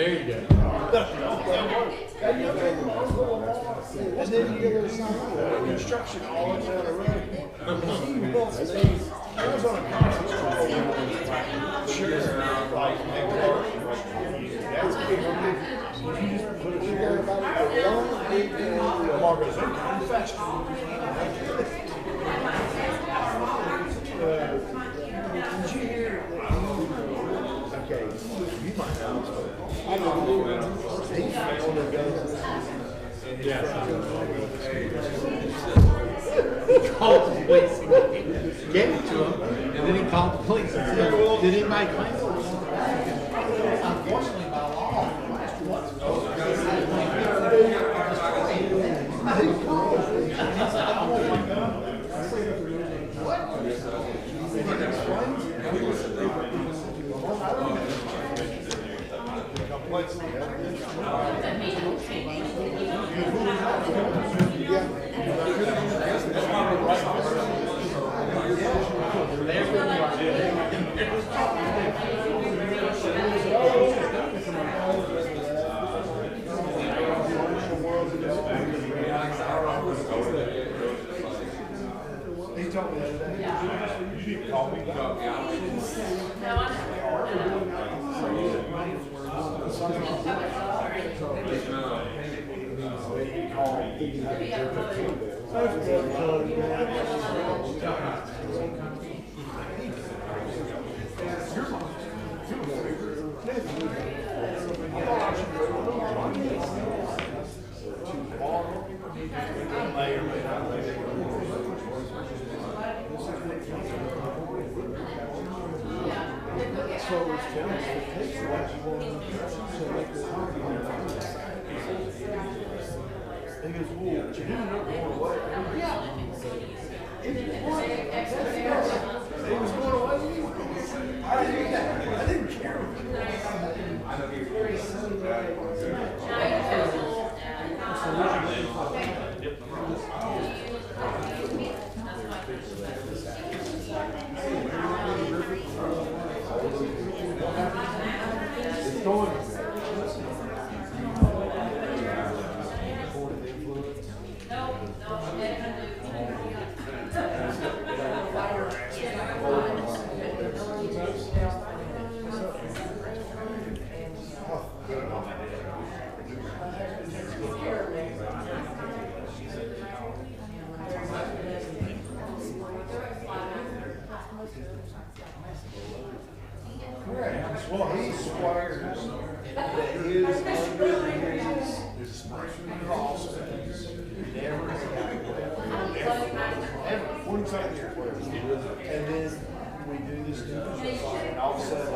There you go. And then you get construction all the way down the road. I was on a conference call. Sure. Like, that's big. You just put it there. Margaret's like, I'm fast. Did you hear? Okay, you might know. I don't know. He's on the gun. Yeah. He called the police. Gave it to him, and then he called the police and said, did anybody claim it? Unfortunately, by law, He told me the other day. You need to call me back. So it's telling us it takes what you want to make this happen. He goes, well, you didn't know going away. Yeah. It was going away anyway. I didn't care. It's going. Well, he swears that his under his crossbows never ever 45 years. And then we do this stupid stuff, and all of a sudden,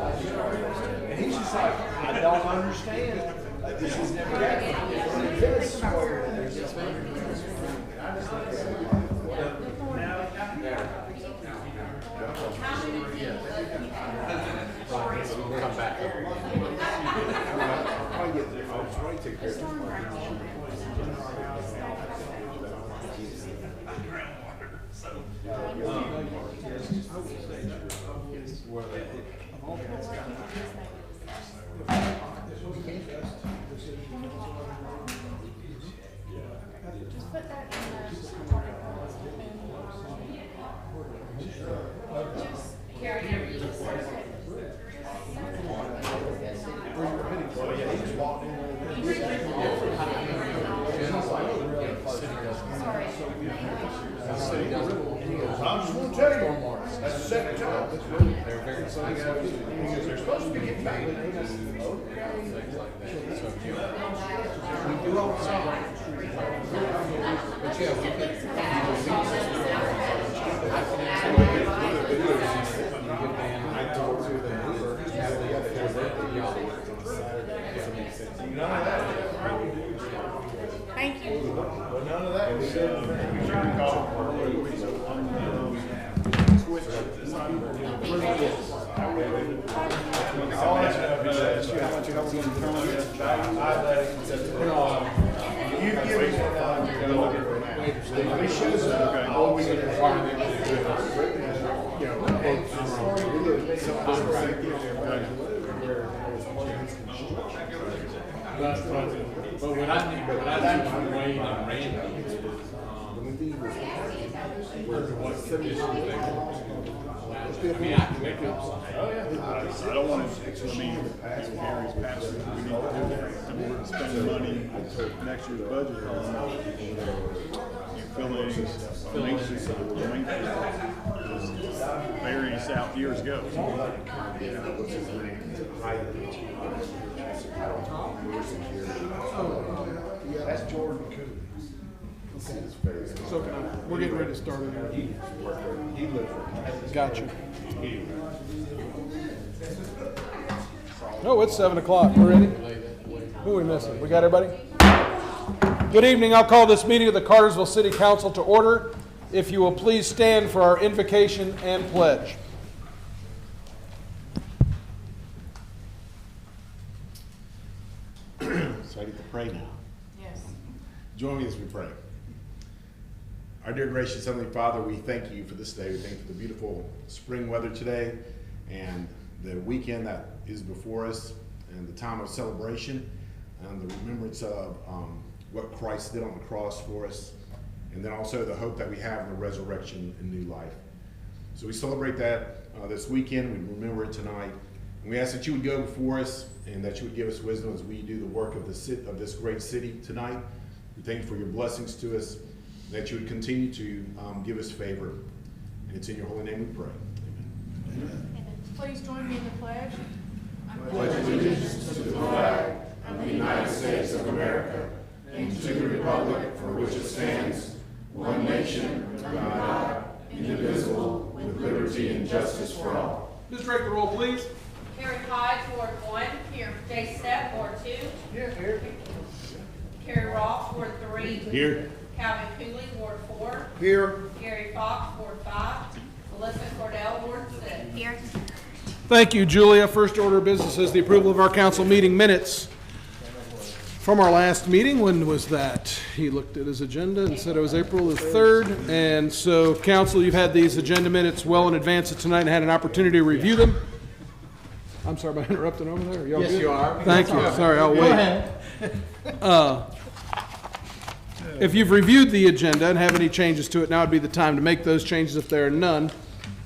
and he's just like, I don't understand. Like, this has never happened. He does swear that there's this thing. I just think we'll come back up. I'll get there. I'll try to take care of it. Just put that in I just want to tell you, that's the second time. They're supposed to be getting back. We do all the time. But yeah, we Thank you. But none of that was said. We tried to call But what I think from Wayne and Randy is, what submissions they want to. I mean, I can make up something. I don't want to, I mean, Gary's passing, we need to do that. I mean, we're spending money for next year's budget on utilities, maintenance, varies out years ago. That's Jordan Cooley. So we're getting ready to start it. He lives Gotcha. No, it's 7 o'clock. We're ready. Who are we missing? We got everybody? Good evening. I'll call this meeting of the Cartersville City Council to order. If you will please stand for our invocation and pledge. So I get to pray now. Yes. Join me as we pray. Our dear gracious Heavenly Father, we thank you for this day. We thank you for the beautiful spring weather today and the weekend that is before us and the time of celebration and the remembrance of what Christ did on the cross for us, and then also the hope that we have in the resurrection and new life. So we celebrate that this weekend. We remember it tonight. And we ask that you would go before us and that you would give us wisdom as we do the work of this great city tonight. We thank you for your blessings to us, that you would continue to give us favor. And it's in your holy name we pray. Amen. Please join me in the pledge. Pledge allegiance to the flag of the United States of America and to the republic for which it stands, one nation, under God, indivisible, with liberty and justice for all. Just break the roll, please. Carrie Hodge, Ward 1. Here. Jay Stepp, Ward 2. Here. Carrie Ross, Ward 3. Here. Calvin Cooley, Ward 4. Here. Gary Fox, Ward 5. Melissa Cordell, Ward 6. Here. Thank you, Julia. First order of business is the approval of our council meeting minutes from our last meeting. When was that? He looked at his agenda and said it was April the 3rd. And so, council, you've had these agenda minutes well in advance of tonight and had an opportunity to review them. I'm sorry about interrupting over there. Y'all Yes, good? you are. Thank you. Sorry, I'll Go wait. ahead. If you've reviewed the agenda and have any changes to it, now would be the time to make those changes. If there are none,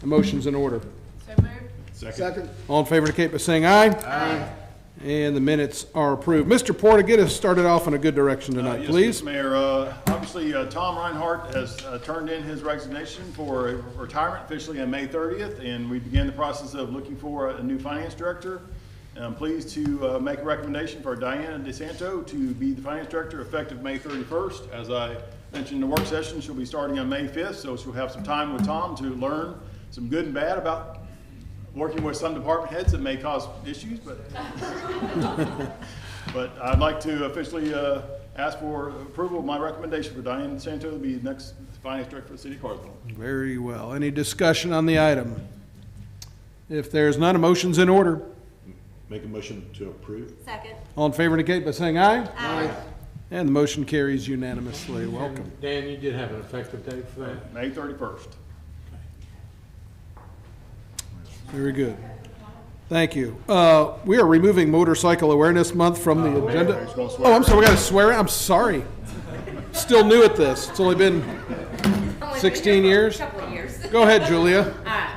a motion's in order. So moved. Second. All in favor indicate by saying aye. Aye. And the minutes are approved. Mr. Porter, get us started off in a good direction tonight, Yes, please. Mr. Mayor, obviously, Tom Reinhardt has turned in his resignation for retirement officially on May 30th, and we began the process of looking for a new finance director. And I'm pleased to make a recommendation for Diana DeSanto to be the finance director effective May 31st. As I mentioned in the work session, she'll be starting on May 5th, so she'll have some time with Tom to learn some good and bad about working with some department heads that may cause issues, but but I'd like to officially ask for approval of my recommendation for Diane DeSanto to be the next finance director for the city of Cartersville. Very well. Any discussion on the item? If there's none, a motion's in order. Make a motion to approve. Second. All in favor indicate by saying aye. Aye. And the motion carries unanimously. Welcome. Dan, you did have an effective date for that? May 31st. Very good. Thank you. We are removing Motorcycle Awareness Month from the agenda. Oh, I'm sorry, we got to swear. I'm sorry. Still new at this. It's only been 16 years. A couple of years. Go ahead, Julia.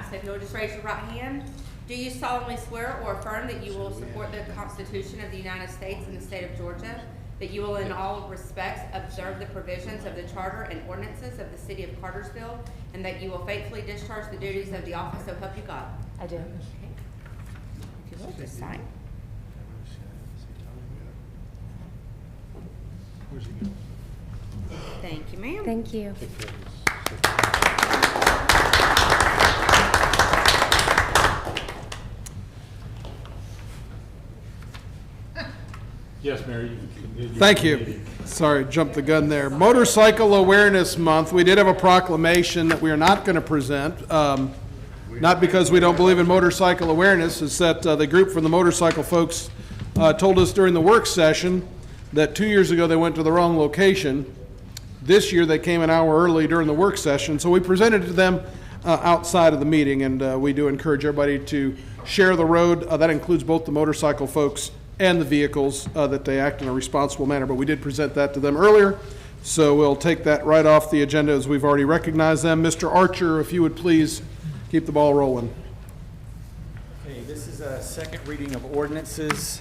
So if you'll just raise your right hand. Do you solemnly swear or affirm that you will support the Constitution of the United States and the state of Georgia, that you will in all respects observe the provisions of the charter and ordinances of the city of Cartersville, and that you will faithfully discharge the duties of the office, so help you God? I do. Okay. If you will, just sign. Thank you, ma'am. Thank you. Yes, Mary. You can continue. Thank you. Sorry, jumped the gun there. Motorcycle Awareness Month. We did have a proclamation that we are not going to present. Not because we don't believe in motorcycle awareness. It's that the group from the motorcycle folks told us during the work session that 2 years ago they went to the wrong location. This year they came an hour early during the work session, so we presented it to them outside of the meeting, and we do encourage everybody to share the road. That includes both the motorcycle folks and the vehicles, that they act in a responsible manner. But we did present that to them earlier, so we'll take that right off the agenda as we've already recognized them. Mr. Archer, if you would please keep the ball rolling. Okay, this is a second reading of ordinances.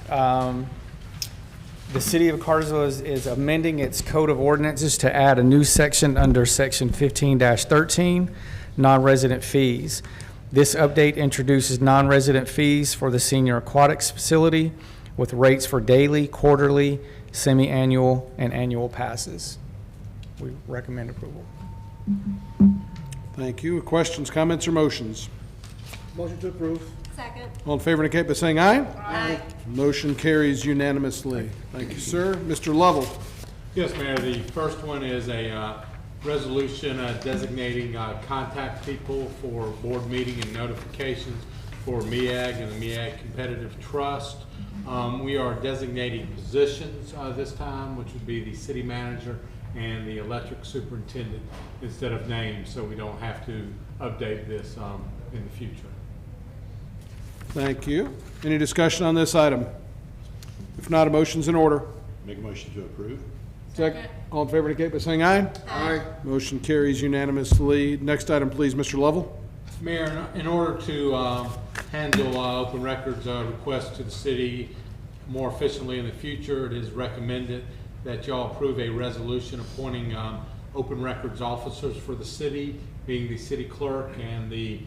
The city of Cartersville is amending its code of ordinances to add a new section under section 15-13, non-resident fees. This update introduces non-resident fees for the senior aquatics facility with rates for daily, quarterly, semi-annual, and annual passes. We recommend approval. Thank you. Questions, comments, or motions? Motion to approve. Second. All in favor indicate by saying aye. Aye. Motion carries unanimously. Thank you, sir. Mr. Lovell. Yes, Mayor, the first one is a resolution designating contact people for board meeting and notifications for MEAG and the MEAG Competitive Trust. We are designating positions this time, which would be the city manager and the electric superintendent instead of names, so we don't have to update this in the future. Thank you. Any discussion on this item? If not, a motion's in order. Make a motion to approve. Second. All in favor indicate by saying aye. Aye. Motion carries unanimously. Next item, please, Mr. Lovell. Mayor, in order to handle open records requests to the city more efficiently in the future, it is recommended that y'all approve a resolution appointing open records officers for the city, being the city clerk and the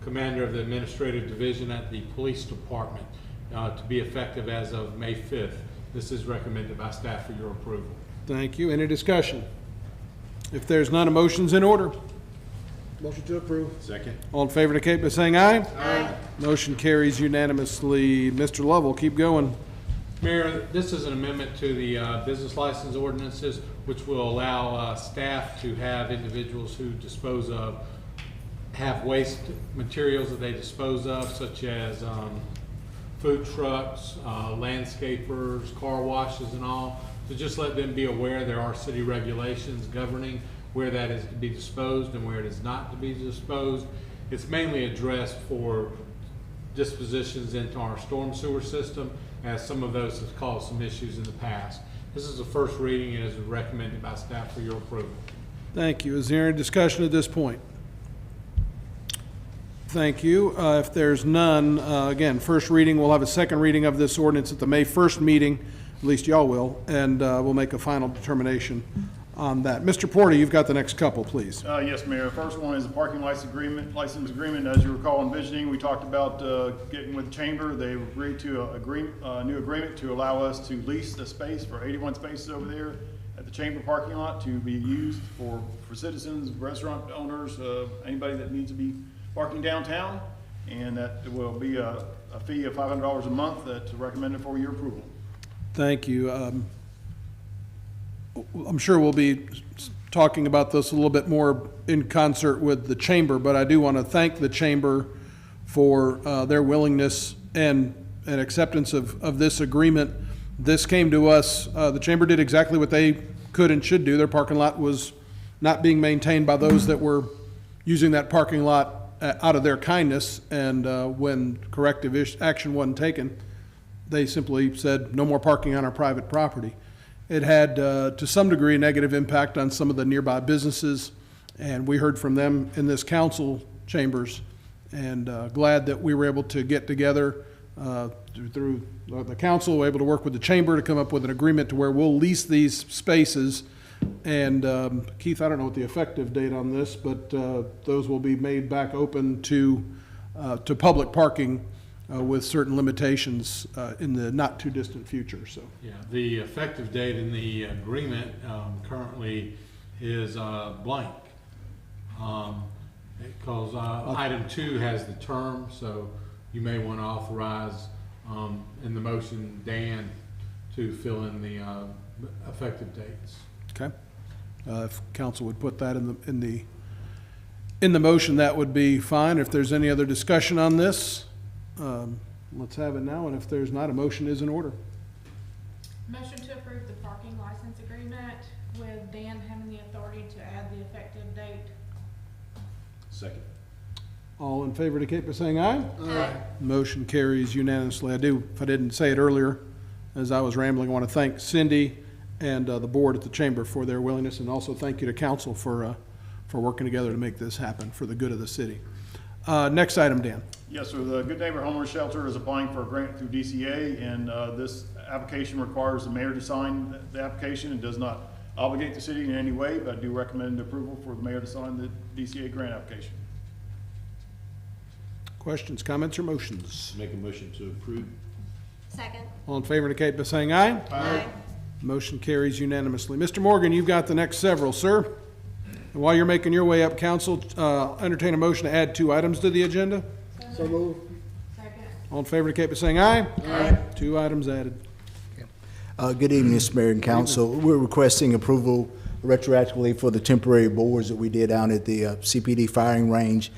commander of the administrative division at the police department, to be effective as of May 5th. This is recommended by staff for your approval. Thank you. Any discussion? If there's none, a motion's in order. Motion to approve. Second. All in favor indicate by saying aye. Aye. Motion carries unanimously. Mr. Lovell, keep going. Mayor, this is an amendment to the business license ordinances, which will allow staff to have individuals who have waste materials that they dispose of, such as food trucks, landscapers, car washes and all, to just let them be aware there are city regulations governing where that is to be disposed and where it is not to be disposed. It's mainly addressed for dispositions into our storm sewer system, as some of those have caused some issues in the past. This is the first reading and is recommended by staff for your approval. Thank you. Is there any discussion at this point? Thank you. If there's none, again, first reading, we'll have a second reading of this ordinance at the May 1st meeting, at least y'all will, and we'll make a final determination on that. Mr. Porter, you've got the next couple, please. Yes, Mayor. First one is a parking license agreement. As you recall in visioning, we talked about getting with the chamber. They agreed to a new agreement to allow us to lease the space for 81 spaces over there at the chamber parking lot to be used for citizens, restaurant owners, anybody that needs to be parking downtown, and that will be a fee of $500 a month that's recommended for your approval. Thank you. I'm sure we'll be talking about this a little bit more in concert with the chamber, but I do want to thank the chamber for their willingness and acceptance of this agreement. This came to us, the chamber did exactly what they could and should do. Their parking lot was not being maintained by those that were using that parking lot out of their kindness, and when corrective action wasn't taken, they simply said no more parking on our private property. It had to some degree a negative impact on some of the nearby businesses, and we heard from them in this council chambers, and glad that we were able to get together through the council, able to work with the chamber to come up with an agreement to where we'll lease these spaces. And Keith, I don't know what the effective date on this, but those will be made back open to public parking with certain limitations in the not too distant future. So yeah, the effective date in the agreement currently is blank, because item 2 has the term, so you may want to authorize in the motion Dan to fill in the effective dates. okay, if council would put that in the motion, that would be fine. If there's any other discussion on this, let's have it now, and if there's not, a motion is in order. Motion to approve the parking license agreement with Dan having the authority to add the effective date. Second. All in favor indicate by saying aye. Aye. Motion carries unanimously. If I didn't say it earlier, as I was rambling, I want to thank Cindy and the board at the chamber for their willingness, and also thank you to council for working together to make this happen for the good of the city. Next item, Dan. Yes, sir. The Good Neighbor Homeless Shelter is applying for a grant through DCA, and this application requires the mayor to sign the application and does not obligate the city in any way, but I do recommend approval for the mayor to sign the DCA grant application. Questions, comments, or motions? Make a motion to approve. Second. All in favor indicate by saying aye. Aye. Motion carries unanimously. Mr. Morgan, you've got the next several, sir. And while you're making your way up, council, entertain a motion to add 2 items to the agenda. So move. Second. All in favor indicate by saying aye. Aye. 2 items added. Good evening, Mr. Mayor and Council. We're requesting approval retroactively for the temporary boards that we did down at the CPD firing range.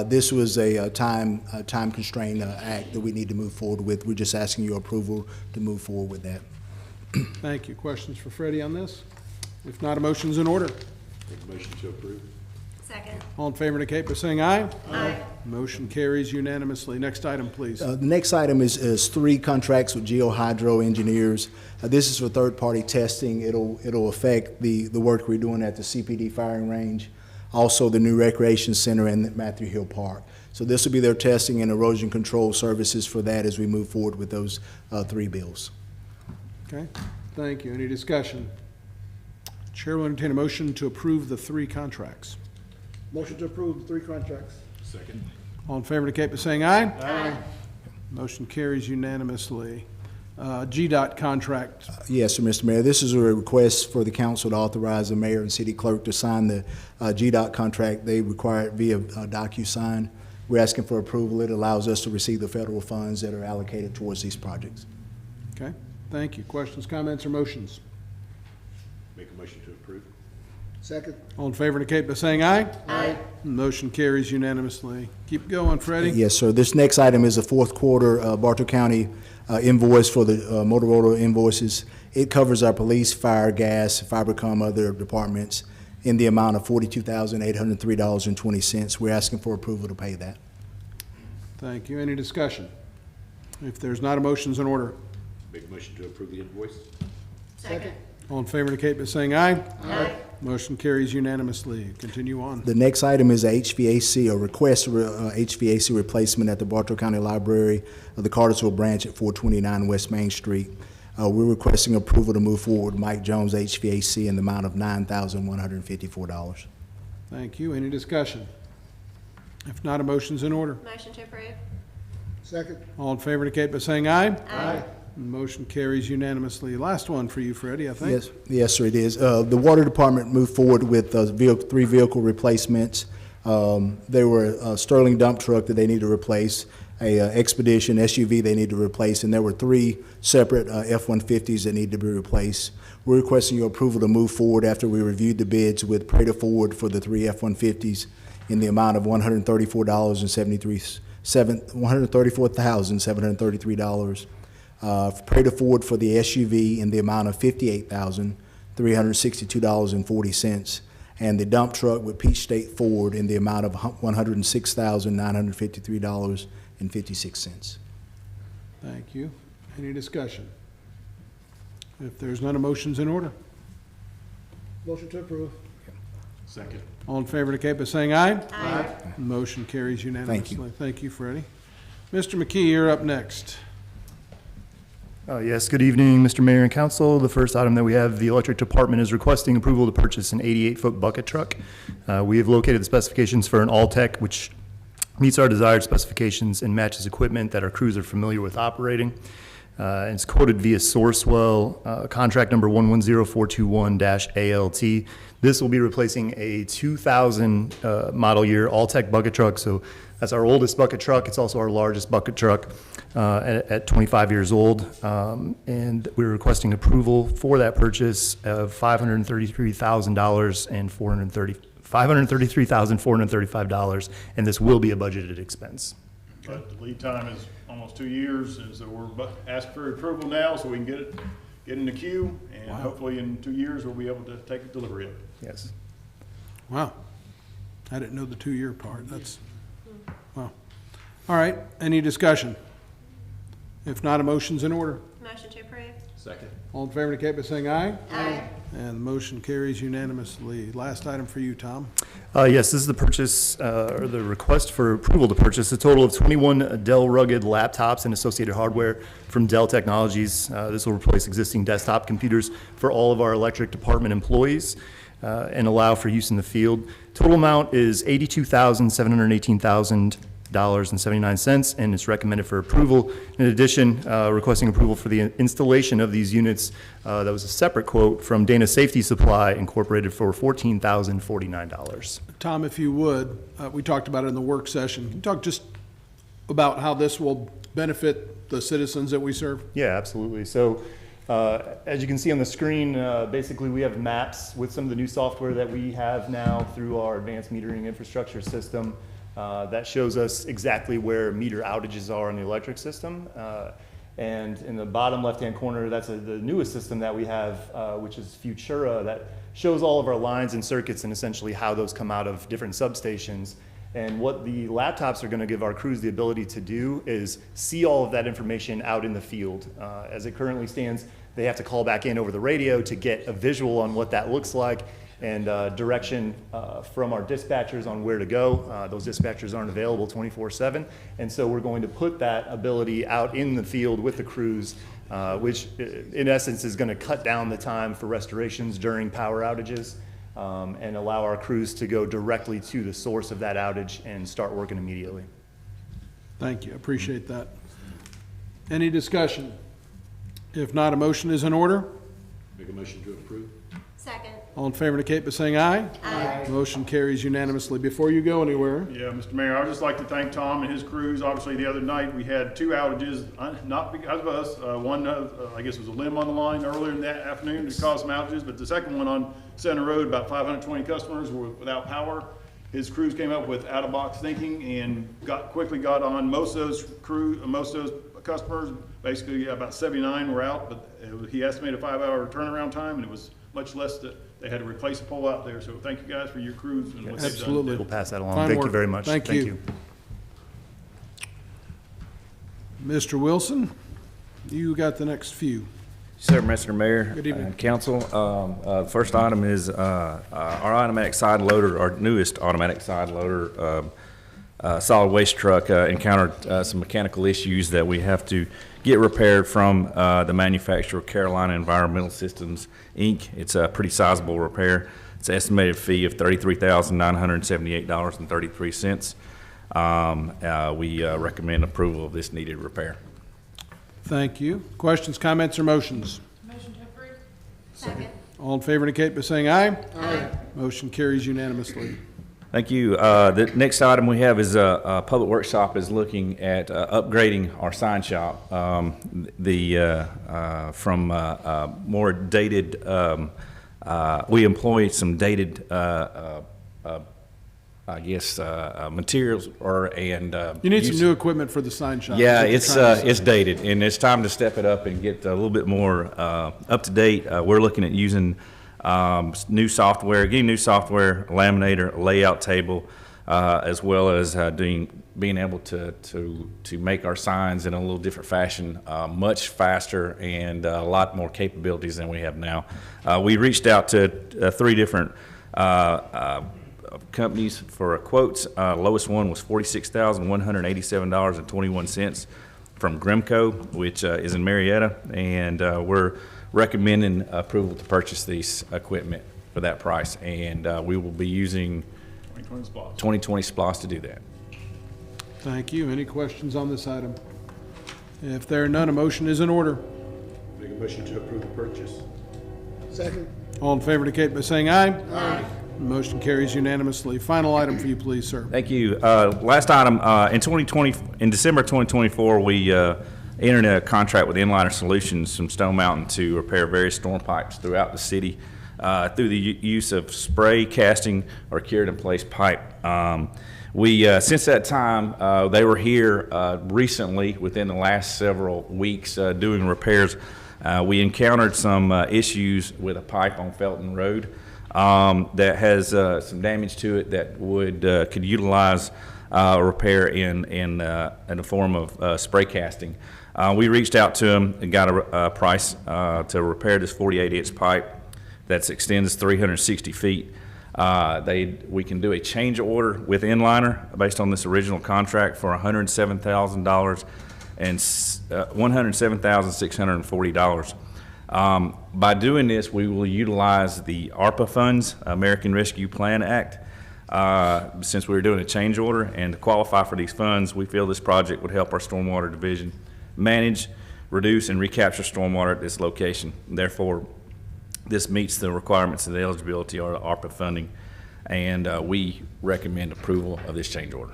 This was a time constrained act that we need to move forward with. We're just asking your approval to move forward with that. Thank you. Questions for Freddie on this? If not, a motion's in order. Make a motion to approve. Second. All in favor indicate by saying aye. Aye. Motion carries unanimously. Next item, please. The next item is 3 contracts with GeoHydro Engineers. This is for third-party testing. It'll affect the work we're doing at the CPD firing range, also the new recreation center and Matthew Hill Park. So this will be their testing and erosion control services for that as we move forward with those 3 bills. Okay, thank you. Any discussion? Chair will entertain a motion to approve the 3 contracts. Motion to approve the 3 contracts. Second. All in favor indicate by saying aye. Aye. Motion carries unanimously. GDOT contract. Yes, sir, Mr. Mayor. This is a request for the council to authorize the mayor and city clerk to sign the GDOT contract. They require it via DocuSign. We're asking for approval. It allows us to receive the federal funds that are allocated towards these projects. Okay, thank you. Questions, comments, or motions? Make a motion to approve. Second. All in favor indicate by saying aye. Aye. Motion carries unanimously. Keep going, Freddie. Yes, sir. This next item is a fourth quarter Bartow County invoice for the Motorola invoices. It covers our police, fire, gas, Fibercom, other departments in the amount of $42,803.20. We're asking for approval to pay that. Thank you. Any discussion? If there's not, a motion's in order. Make a motion to approve the invoice. Second. All in favor indicate by saying aye. Aye. Motion carries unanimously. Continue on. The next item is a HVAC, a request for HVAC replacement at the Bartow County Library of the Cartersville branch at 429 West Main Street. We're requesting approval to move forward with Mike Jones HVAC in the amount of $9,154. Thank you. Any discussion? If not, a motion's in order. Motion to approve. Second. All in favor indicate by saying aye. Aye. Motion carries unanimously. Last one for you, Freddie, I think. Yes, sir, it is. The Water Department moved forward with 3 vehicle replacements. There were a Sterling dump truck that they need to replace, a Expedition SUV they need to replace, and there were 3 separate F-150s that need to be replaced. We're requesting your approval to move forward after we reviewed the bids with Prater Ford for the 3 F-150s in the amount of $134,733. Prater Ford for the SUV in the amount of $58,362.40, and the dump truck with Peach State Ford in the amount of $106,953.56. Thank you. Any discussion? If there's none, a motion's in order. Motion to approve. Second. All in favor indicate by saying aye. Aye. Motion carries unanimously. Thank you. Thank you, Freddie. Mr. McKee, you're up next. Yes, good evening, Mr. Mayor and Council. The first item that we have, the Electric Department is requesting approval to purchase an 88-foot bucket truck. We have located the specifications for an All-Tech, which meets our desired specifications and matches equipment that our crews are familiar with operating. And it's quoted via Sourcewell, contract number 110421-ALT. This will be replacing a 2000 model year All-Tech bucket truck. So that's our oldest bucket truck. It's also our largest bucket truck at 25 years old. And we're requesting approval for that purchase of $533,000 and $533,435, and this will be a budgeted expense. But the lead time is almost 2 years, and so we're asking for approval now so we can get in the queue, and hopefully in 2 years we'll be able to take delivery of it. Yes. Wow. I didn't know the 2-year part. That's All right, any discussion? If not, a motion's in order. Motion to approve. Second. All in favor indicate by saying aye. Aye. And the motion carries unanimously. Last item for you, Tom. Yes, this is the purchase, or the request for approval to purchase a total of 21 Dell rugged laptops and associated hardware from Dell Technologies. This will replace existing desktop computers for all of our electric department employees and allow for use in the field. Total amount is $82,718,000.79, and it's recommended for approval. In addition, requesting approval for the installation of these units. That was a separate quote from Dana Safety Supply Incorporated for $14,049. Tom, if you would, we talked about it in the work session. Can you talk just about how this will benefit the citizens that we serve? Yeah, absolutely. So as you can see on the screen, basically we have maps with some of the new software that we have now through our advanced metering infrastructure system. That shows us exactly where meter outages are in the electric system. And in the bottom left-hand corner, that's the newest system that we have, which is Futura, that shows all of our lines and circuits and essentially how those come out of different substations. And what the laptops are going to give our crews the ability to do is see all of that information out in the field. As it currently stands, they have to call back in over the radio to get a visual on what that looks like and direction from our dispatchers on where to go. Those dispatchers aren't available 24/7, and so we're going to put that ability out in the field with the crews, which in essence is going to cut down the time for restorations during power outages and allow our crews to go directly to the source of that outage and start working immediately. Thank you, appreciate that. Any discussion? If not, a motion is in order. Make a motion to approve. Second. All in favor indicate by saying aye. Aye. Motion carries unanimously. Before you go anywhere, Yeah, Mr. Mayor, I would just like to thank Tom and his crews. Obviously, the other night, we had 2 outages, not because of us. One, I guess, was a limb on the line earlier in that afternoon to cause some outages, but the second one on Center Road, about 520 customers were without power. His crews came up with out-of-box thinking and quickly got on. Most of those customers, basically about 79 were out, but he estimated a 5-hour turnaround time, and it was much less that they had to replace a pole out there. So thank you guys for your crews and what they've done. absolutely. We'll pass that along. Fine Thank work. you very much. Thank you. Mr. Wilson, you got the next few. Sir, Mr. Mayor, Good evening. Council. First item is our automatic side loader, our newest automatic side loader, solid waste truck encountered some mechanical issues that we have to get repaired from the manufacturer, Carolina Environmental Systems, Inc. It's a pretty sizable repair. It's an estimated fee of $33,978.33. We recommend approval of this needed repair. Thank you. Questions, comments, or motions? Motion to approve. Second. All in favor indicate by saying aye. Aye. Motion carries unanimously. Thank you. The next item we have is Public Workshop is looking at upgrading our sign shop. From more dated, we employ some dated, materials You need some new equipment for the sign shop. Yeah, is what you're trying to it's say. dated, and it's time to step it up and get a little bit more up to date. We're looking at using new software, getting new software, laminator, layout table, as well as being able to make our signs in a little different fashion, much faster and a lot more capabilities than we have now. We reached out to 3 different companies for quotes. Lowest one was $46,187.21 from Grimco, which is in Marietta, and we're recommending approval to purchase these equipment for that price, and we will be using 2020 SPLOST to do that. Thank you. Any questions on this item? If there are none, a motion is in order. Make a motion to approve the purchase. Second. All in favor indicate by saying aye. Aye. Motion carries unanimously. Final item for you, please, sir. Thank you. Last item, in December 2024, we entered a contract with Inliner Solutions from Stone Mountain to repair various storm pipes throughout the city through the use of spray, casting, or cured-in-place pipe. Since that time, they were here recently, within the last several weeks, doing repairs. We encountered some issues with a pipe on Felton Road that has some damage to it that could utilize repair in the form of spray casting. We reached out to them and got a price to repair this 48-inch pipe that extends 360 feet. We can do a change order with Inliner based on this original contract for $107,000 and $107,640. By doing this, we will utilize the ARPA funds, American Rescue Plan Act, since we were doing a change order. And to qualify for these funds, we feel this project would help our stormwater division manage, reduce, and recapture stormwater at this location. Therefore, this meets the requirements of the eligibility or the ARPA funding, and we recommend approval of this change order.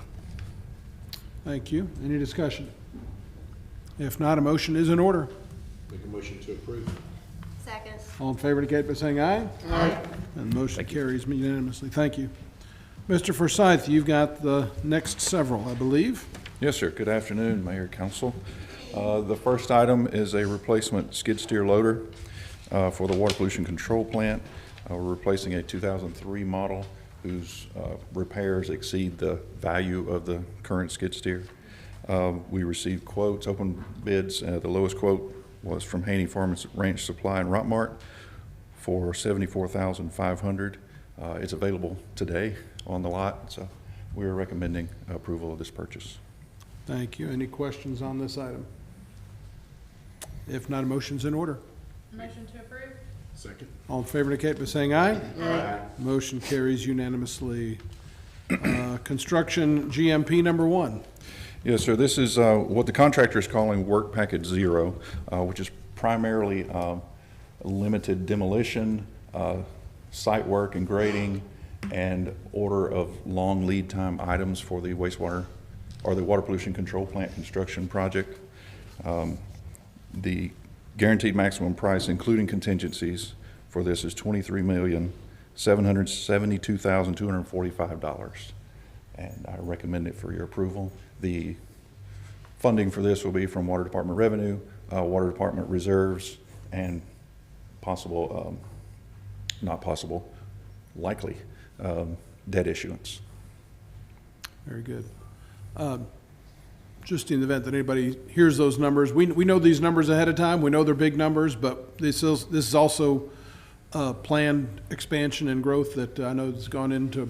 Thank you. Any discussion? If not, a motion is in order. Make a motion to approve. Second. All in favor indicate by saying aye. Aye. And the motion carries unanimously. Thank you. Mr. Forsyth, you've got the next several, I believe. Yes, sir. Good afternoon, Mayor, Council. The first item is a replacement skid steer loader for the water pollution control plant. We're replacing a 2003 model whose repairs exceed the value of the current skid steer. We received quotes, open bids. The lowest quote was from Haney Farm and Ranch Supply in Rockmart for $74,500. It's available today on the lot, so we're recommending approval of this purchase. Thank you. Any questions on this item? If not, a motion's in order. Motion to approve? Second. All in favor indicate by saying aye. Aye. Motion carries unanimously. Construction GMP number 1. Yes, sir. This is what the contractor is calling Work Package 0, which is primarily limited demolition, site work and grading, and order of long lead time items for the wastewater or the water pollution control plant construction project. The guaranteed maximum price, including contingencies, for this is $23,772,245, and I recommend it for your approval. The funding for this will be from Water Department revenue, Water Department reserves, and possible, not possible, likely debt issuance. Very good. Just in the event that anybody hears those numbers, we know these numbers ahead of time. We know they're big numbers, but this is also planned expansion and growth that I know has gone into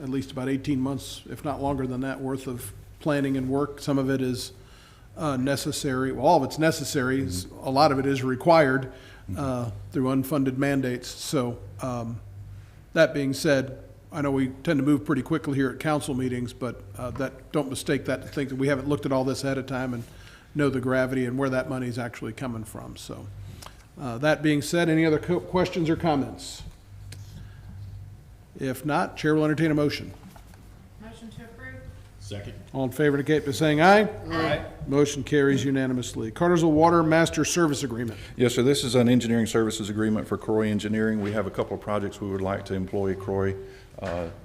at least about 18 months, if not longer than that, worth of planning and work. Some of it is necessary. Well, all of it's necessary. A lot of it is required through unfunded mandates. So that being said, I know we tend to move pretty quickly here at council meetings, but don't mistake that to think that we haven't looked at all this ahead of time and know the gravity and where that money is actually coming from. So that being said, any other questions or comments? If not, Chair will entertain a motion. Motion to approve? Second. All in favor indicate by saying aye. Aye. Motion carries unanimously. Cartersville Water Master Service Agreement. Yes, sir. This is an engineering services agreement for Croy Engineering. We have a couple of projects we would like to employ Croy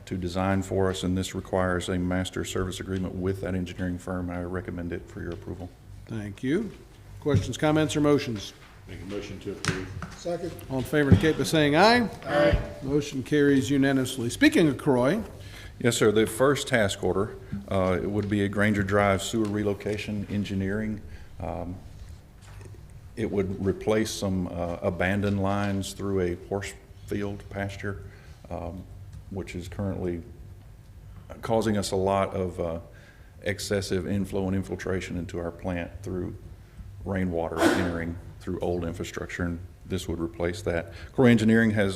to design for us, and this requires a master service agreement with that engineering firm. I recommend it for your approval. Thank you. Questions, comments, or motions? Make a motion to approve. Second. All in favor indicate by saying aye. Aye. Motion carries unanimously. Speaking of Croy, Yes, sir. The first task order it would be a Granger Drive sewer relocation engineering. It would replace some abandoned lines through a horse field pasture, which is currently causing us a lot of excessive inflow and infiltration into our plant through rainwater entering through old infrastructure, and this would replace that. Croy Engineering has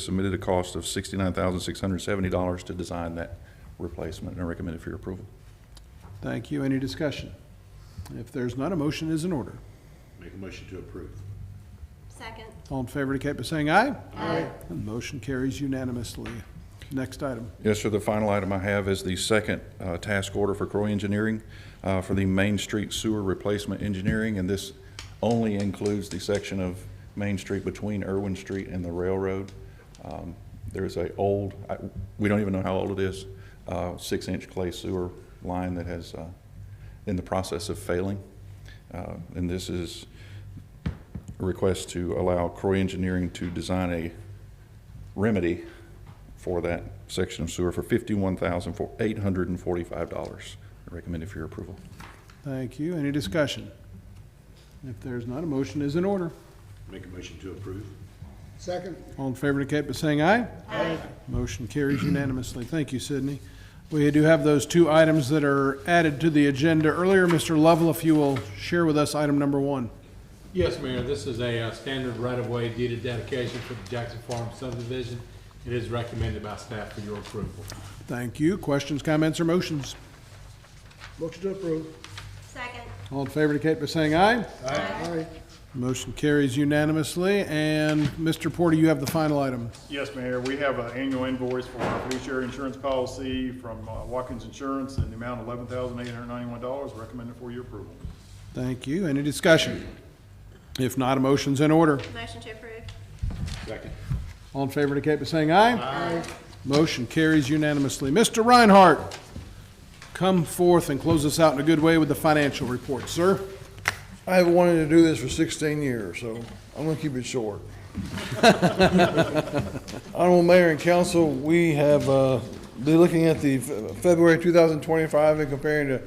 submitted a cost of $69,670 to design that replacement, and I recommend it for your approval. thank you. Any discussion? If there's not, a motion is in order. Make a motion to approve. Second. All in favor indicate by saying aye. Aye. And motion carries unanimously. Next item. Yes, sir. The final item I have is the second task order for Croy Engineering for the Main Street sewer replacement engineering, and this only includes the section of Main Street between Irwin Street and the railroad. There's a old, we don't even know how old it is, 6-inch clay sewer line that has in the process of failing. And this is a request to allow Croy Engineering to design a remedy for that section of sewer for $51,845. I recommend it for your approval. Thank you. Any discussion? If there's not, a motion is in order. Make a motion to approve. Second. All in favor indicate by saying aye. Aye. Motion carries unanimously. Thank you, Sydney. We do have those two items that are added to the agenda earlier. Mr. Lovell, if you will share with us item number 1. Yes, Mayor, this is a standard right-of-way deeded dedication for the Jackson Farm subdivision. It is recommended by staff for your approval. Thank you. Questions, comments, or motions? Motion to approve. Second. All in favor indicate by saying aye. Aye. Motion carries unanimously. And Mr. Porter, you have the final item. Yes, Mayor, we have an annual invoice for our fiduciary insurance policy from Watkins Insurance in the amount of $11,891, recommended for your approval. Thank you. Any discussion? If not, a motion's in order. Motion to approve. Second. All in favor indicate by saying aye. Aye. Motion carries unanimously. Mr. Reinhardt, come forth and close us out in a good way with the financial report, sir. I've wanted to do this for 16 years, so I'm going to keep it short. Honorable Mayor and Council, we have been looking at the February 2025 and comparing to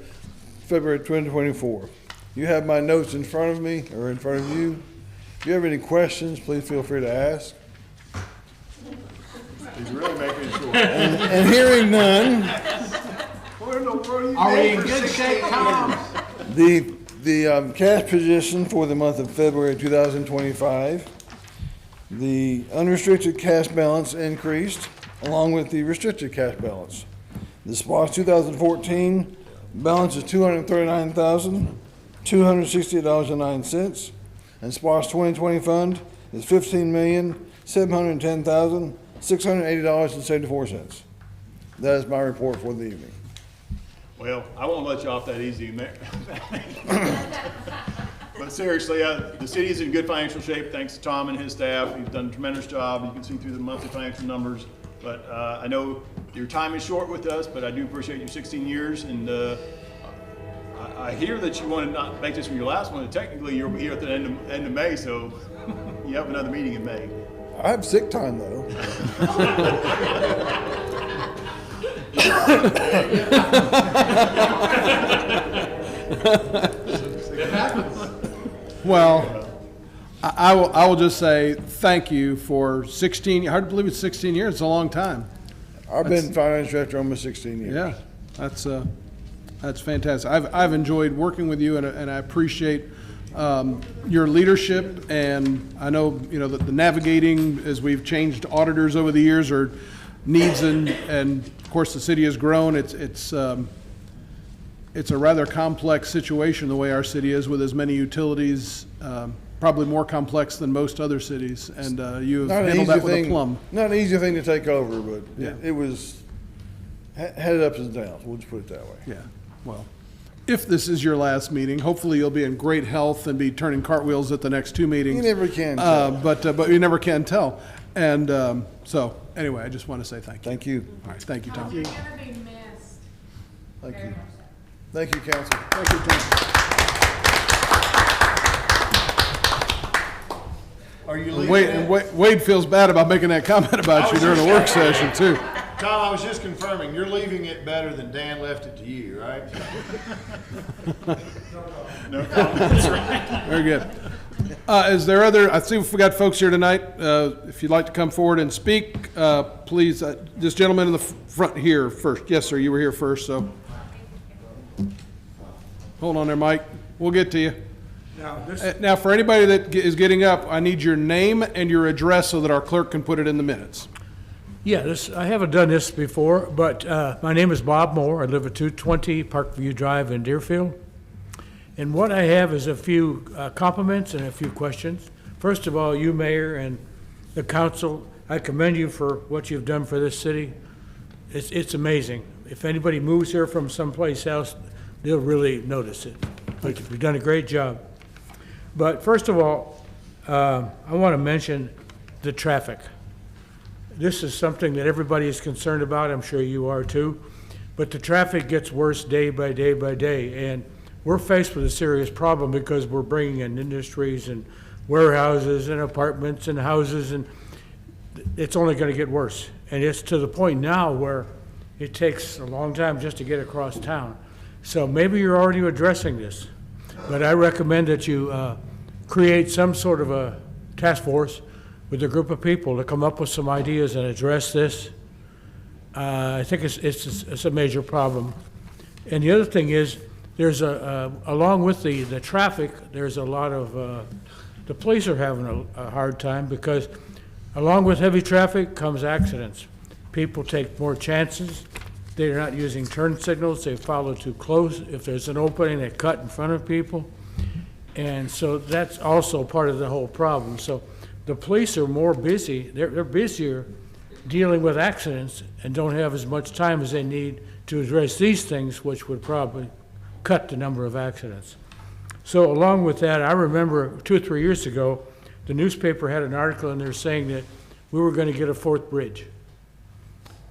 February 2024. You have my notes in front of me, or in front of you. If you have any questions, please feel free to ask. He's really making it short. And hearing none, Are we in good shape, Tom? the cash position for the month of February 2025, the unrestricted cash balance increased along with the restricted cash balance. The SPOS 2014 balance is $239,268.09, and SPOS 2020 fund is $15,710,680.74. That is my report for the evening. Well, I won't let you off that easy, Mayor. But seriously, the city is in good financial shape, thanks to Tom and his staff. He's done a tremendous job. You can see through the monthly financial numbers. But I know your time is short with us, but I do appreciate your 16 years. And I hear that you want to not make this your last one. Technically, you'll be here at the end of May, so you have another meeting in May. I have sick time, though. Well, I will just say thank you for 16, hard to believe it's 16 years, it's a long time. I've been finance director almost 16 years. Yeah, that's fantastic. I've enjoyed working with you, and I appreciate your leadership, and I know, that the navigating, as we've changed auditors over the years, are needs, and of course the city has grown. It's a rather complex situation the way our city is, with as many utilities, probably more complex than most other cities, and you have handled that with a plum. Not an easy thing to take over, but Yeah. it was, had its ups and downs, we'll just put it that way. Yeah, well, if this is your last meeting, hopefully you'll be in great health and be turning cartwheels at the next two meetings. You never can tell. But you never can tell. And so, anyway, I just want to say thank you. Thank you. All right, thank you, Tom. You're gonna be missed. Thank Very you. much so. Thank you, council. Thank you, Tom. Are you leaving? Wade feels bad about making that comment about you during the work session, too. Tom, I was just confirming, you're leaving it better than Dan left it to you, right? No comments, right? Very good. Is there I see we got folks here tonight. If you'd like to come forward and speak, please, this gentleman in the front here first. Yes, sir, you were here first, so. Hold on there, Mike. We'll get to you. Now, for anybody that is getting up, I need your name and your address so that our clerk can put it in the minutes. Yeah, I haven't done this before, but my name is Bob Moore. I live at 220 Parkview Drive in Deerfield. And what I have is a few compliments and a few questions. First of all, you, Mayor, and the council, I commend you for what you've done for this city. It's amazing. If anybody moves here from someplace else, they'll really notice it. But you've done a great job. But first of all, I want to mention the traffic. This is something that everybody is concerned about. I'm sure you are too. But the traffic gets worse day by day by day. And we're faced with a serious problem because we're bringing in industries and warehouses and apartments and houses, and it's only going to get worse. And it's to the point now where it takes a long time just to get across town. So maybe you're already addressing this, but I recommend that you create some sort of a task force with a group of people to come up with some ideas and address this. I think it's a major problem. And the other thing is, there's along with the traffic, there's a lot of, the police are having a hard time because along with heavy traffic comes accidents. People take more chances. They're not using turn signals. They follow too close. If there's an opening, they cut in front of people. And so that's also part of the whole problem. So the police are more busy. They're busier dealing with accidents and don't have as much time as they need to address these things, which would probably cut the number of accidents. So along with that, I remember 2 or 3 years ago, the newspaper had an article in there saying that we were going to get a 4th bridge.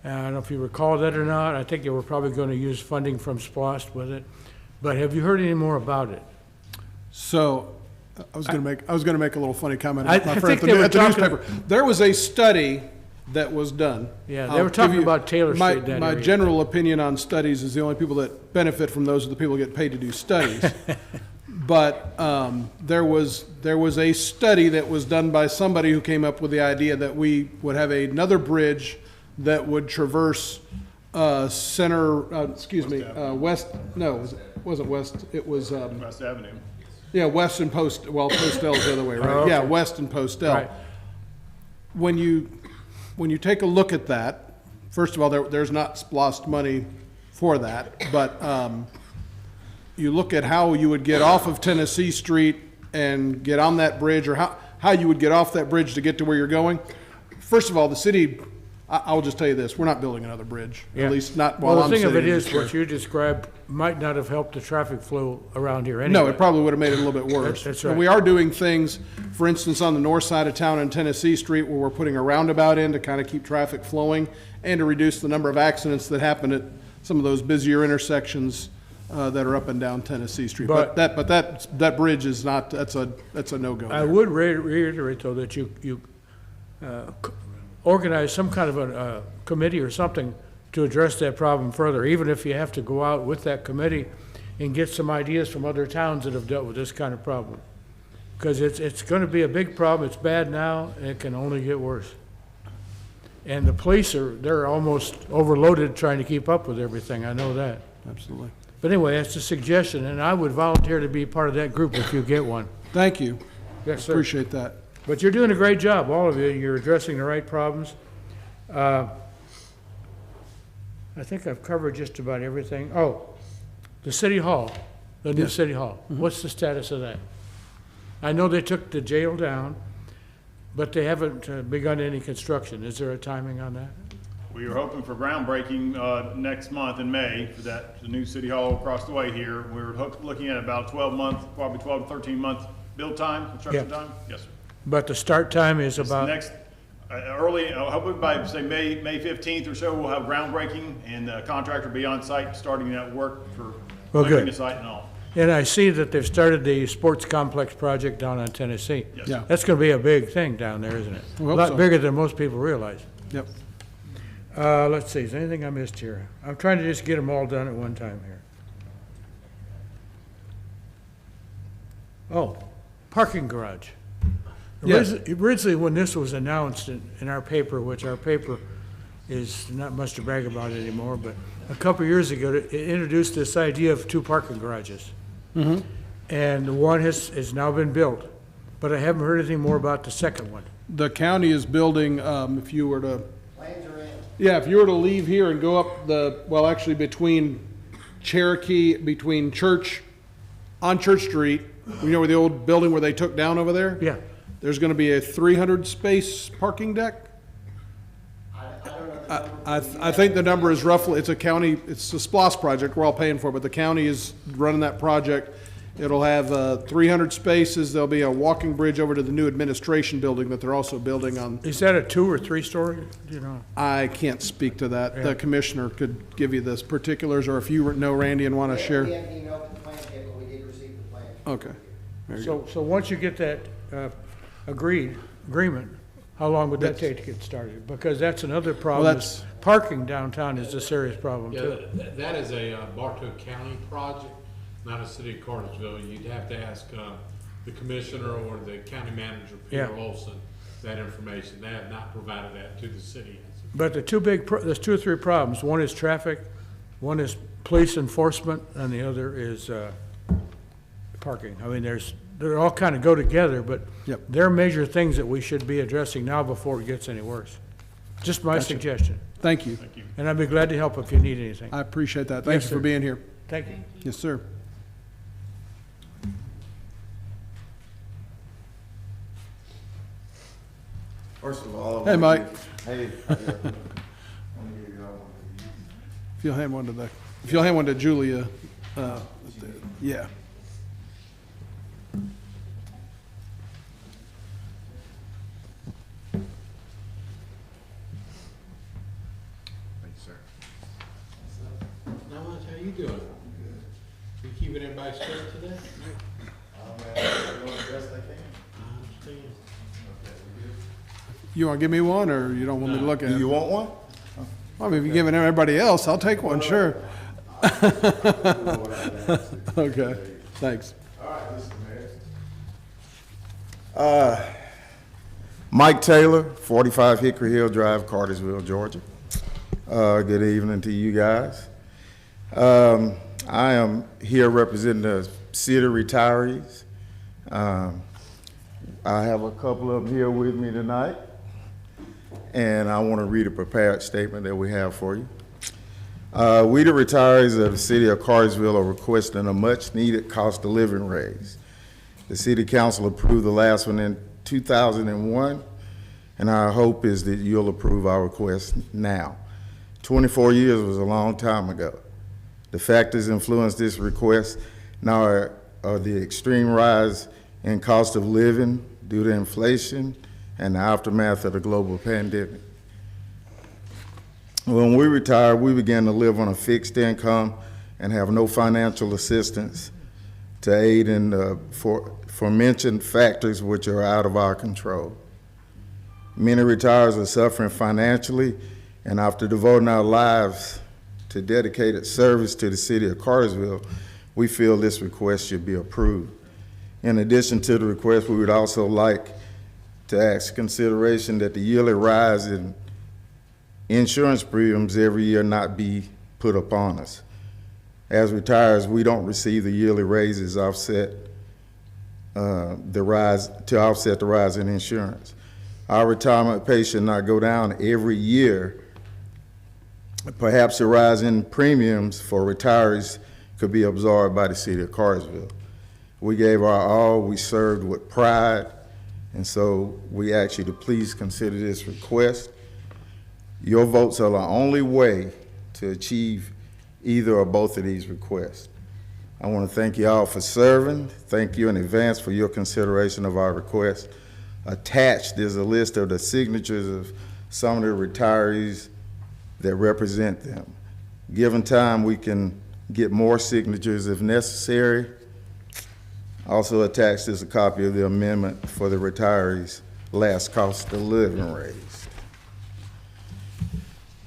And I don't know if you recall that or not. I think they were probably going to use funding from SPLOST with it. But have you heard any more about it? So, I was going to make a little funny comment I about my friend think they were at the talking- newspaper. There was a study that was done. Yeah, they I'll were talking give you- about Taylor Street, that My area. general opinion on studies is the only people that benefit from those are the people who get paid to do studies. But there was a study that was done by somebody who came up with the idea that we would have another bridge that would traverse west, no, it wasn't west, it was, West Avenue. yeah, West and Postel's the other way, right? Oh, okay. Yeah, West and Postel. Right. When you take a look at that, first of all, there's not SPLOST money for that, but you look at how you would get off of Tennessee Street and get on that bridge, or how you would get off that bridge to get to where you're going. First of all, the city, I'll just tell you this, we're not building another bridge, Yeah. at least not while Well, I'm the thing sitting of it in is, this chair. what you described might not have helped the traffic flow around here anyway. No, it probably would have made it a little bit worse. That's And right. we are doing things, for instance, on the north side of town on Tennessee Street, where we're putting a roundabout in to kind of keep traffic flowing and to reduce the number of accidents that happen at some of those busier intersections that are up and down Tennessee Street. But that bridge is not, that's a no-go. I there. would reiterate, though, that you organize some kind of a committee or something to address that problem further, even if you have to go out with that committee and get some ideas from other towns that have dealt with this kind of problem. Because it's going to be a big problem. It's bad now, and it can only get worse. And the police they're almost overloaded trying to keep up with everything. I know that. Absolutely. But anyway, that's a suggestion, and I would volunteer to be part of that group if you get one. Thank you. Yes, sir. Appreciate that. But you're doing a great job, all of you. You're addressing the right problems. I think I've covered just about everything. Oh, the city hall, the new city hall. What's the status of that? I know they took the jail down, but they haven't begun any construction. Is there a timing on that? We are hoping for groundbreaking next month in May for the new city hall across the way here. We're looking at about 12 month, probably 12 to 13 month build time, construction Yeah. time. Yes, sir. But the start time is It's about, next, early, hopefully by, say, May 15th or so, we'll have groundbreaking, and the contractor will be on site, starting that work for Well, clearing good. the site and all. and I see that they've started the sports complex project down on Tennessee. Yes. Yeah. That's gonna be a big thing down there, isn't it? We A hope lot so. bigger than most people realize. Yep. Let's see, is there anything I missed here? I'm trying to just get them all done at one time here. Oh, parking garage. Yes. Originally, when this was announced in our paper, which our paper is not much to brag about anymore, but a couple of years ago, it introduced this idea of 2 parking garages. And one has now been built, but I haven't heard anything more about the second one. The county is building, if you were to. Yeah, if you were to leave here and go up actually between Cherokee, between Church, on Church Street, you know where the old building where they took down over there? Yeah. There's gonna be a 300 space parking deck? I think the number is roughly, it's a SPLOST project, we're all paying for it, but the county is running that project. It'll have 300 spaces, there'll be a walking bridge over to the new administration building that they're also building on. Is that a 2 or 3 story? Do you know? I can't speak to that. Yeah. The commissioner could give you the particulars, or if you know, Randy, and want to share. We haven't emailed the plan yet, but we did receive the plan. Okay. There you go. So once you get that agreement, How long would that take to get started? Because that's another problem. Well, is parking downtown is a serious problem Yeah, too. that is a Bartow County project, not a city of Cartersville. You'd have to ask the commissioner or the county manager, Peter Yeah. Olson, that information. They have not provided that to the city. But the there's 2 or 3 problems. One is traffic, one is police enforcement, and the other is parking. I mean, they all kind of go together, but Yep. they're major things that we should be addressing now before it gets any worse. Just my suggestion. Thank you. And I'd be glad to help if you need anything. I appreciate that. Thank Yes, you for sir. being here. Thank you. Yes, sir. First of all, Hey, Mike. Hey. If you'll hand one to Julia, yeah. Thank you, sir. Not much. How you doing? You keeping everybody straight today? I understand. You want to give me one, or you don't want me to look at it? Do you want one? Well, I mean, if you're giving everybody else, I'll take one, sure. Okay, thanks. All right, Mr. Mayor. Mike Taylor, 45 Hickory Hill Drive, Cartersville, Georgia. Good evening to you guys. I am here representing the city retirees. I have a couple of them here with me tonight, and I want to read a prepared statement that we have for you. We, the retirees of the city of Cartersville, are requesting a much-needed cost of living raise. The city council approved the last one in 2001, and our hope is that you'll approve our request now. 24 years was a long time ago. The factors influencing this request now are the extreme rise in cost of living due to inflation and the aftermath of the global pandemic. When we retired, we began to live on a fixed income and have no financial assistance to aid in the aforementioned factors which are out of our control. Many retirees are suffering financially, and after devoting our lives to dedicated service to the city of Cartersville, we feel this request should be approved. In addition to the request, we would also like to ask consideration that the yearly rise in insurance premiums every year not be put upon us. As retirees, we don't receive the yearly raises offset the rise in insurance. Our retirement pay should not go down every year. Perhaps the rise in premiums for retirees could be absorbed by the city of Cartersville. We gave our all, we served with pride, and so we ask you to please consider this request. Your votes are the only way to achieve either or both of these requests. I want to thank you all for serving. Thank you in advance for your consideration of our request. Attached is a list of the signatures of some of the retirees that represent them. Given time, we can get more signatures if necessary. Also attached is a copy of the amendment for the retirees' last cost of living raise.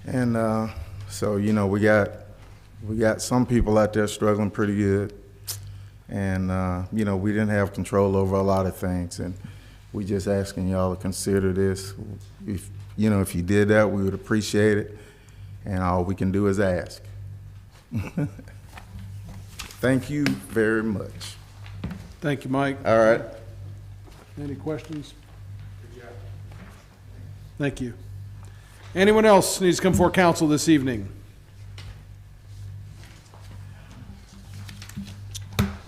And so, you know, we got some people out there struggling pretty good. And, you know, we didn't have control over a lot of things. And we just asking y'all to consider this. If you did that, we would appreciate it. And all we can do is ask. Thank you very much. Thank you, Mike. All right. Any questions? Thank you. Anyone else needs to come before council this evening?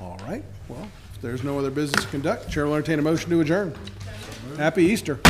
All right, well, if there's no other business to conduct, Chair will entertain a motion to adjourn. Happy Easter.